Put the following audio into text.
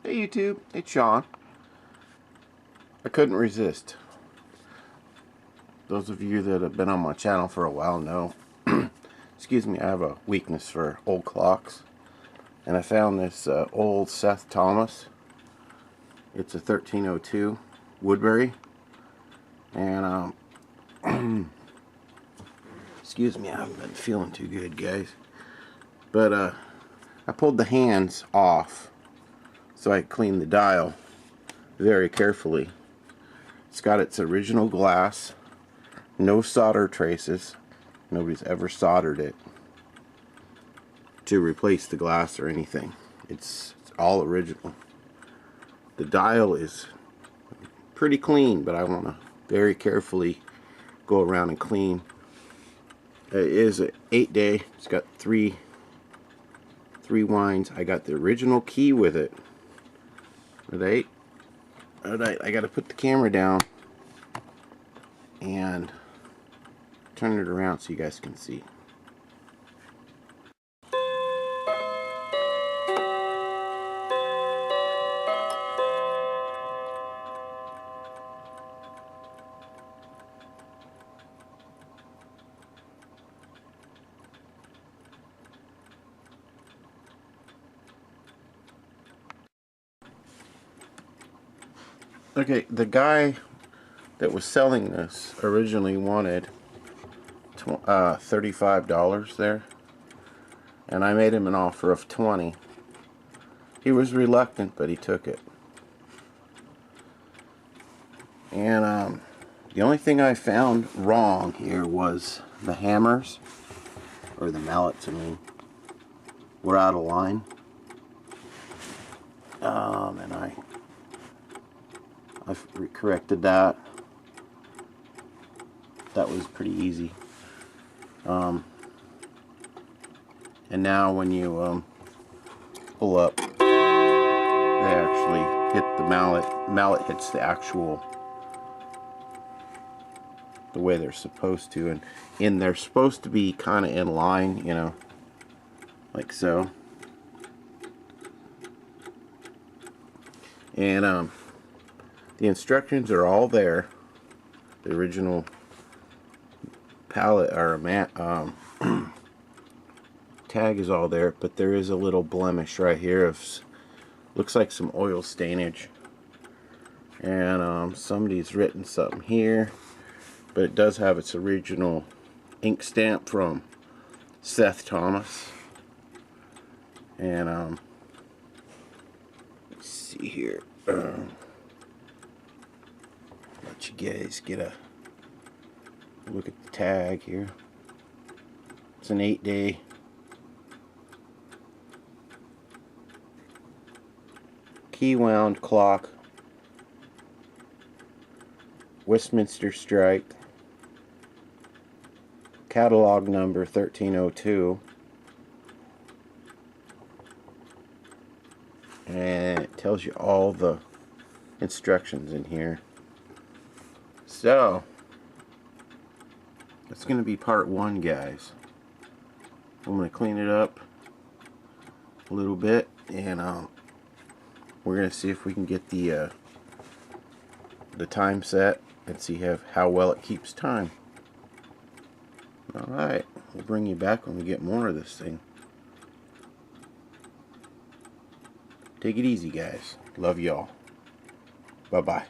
Hey YouTube, it's Sean. I couldn't resist. Those of you that have been on my channel for a while know, excuse me, I have a weakness for old clocks. And I found this old Seth Thomas. It's a 1302 Woodbury. And, excuse me, I haven't been feeling too good, guys. But, I pulled the hands off so I cleaned the dial very carefully. It's got its original glass, no solder traces. Nobody's ever soldered it to replace the glass or anything. It's all original. The dial is pretty clean, but I want to very carefully go around and clean. It is an 8-day. It's got three winds. I got the original key with it. Alright, I got to put the camera down and turn it around so you guys can see. Okay, the guy that was selling this originally wanted $35 there, and I made him an offer of $20. He was reluctant, but he took it. And the only thing I found wrong here was the hammers, or the mallets, I mean, were out of line. And I've corrected that. That was pretty easy. And now when you pull up, they actually hit the mallet. Mallet hits the actual, the way they're supposed to, and they're supposed to be kind of in line, you know, like so. And the instructions are all there. The original palette or tag is all there, but there is a little blemish right here of, looks like some oil stainage, and somebody's written something here, but it does have its original ink stamp from Seth Thomas. And let's see here, let you guys get a look at the tag here. It's an 8-day. Key wound clock. Westminster strike. Catalog number 1302. And it tells you all the instructions in here. So that's going to be part one, guys. I'm going to clean it up a little bit, and we're going to see if we can get the time set and see how well it keeps time. Alright, we'll bring you back when we get more of this thing. Take it easy, guys. Love y'all. Bye-bye.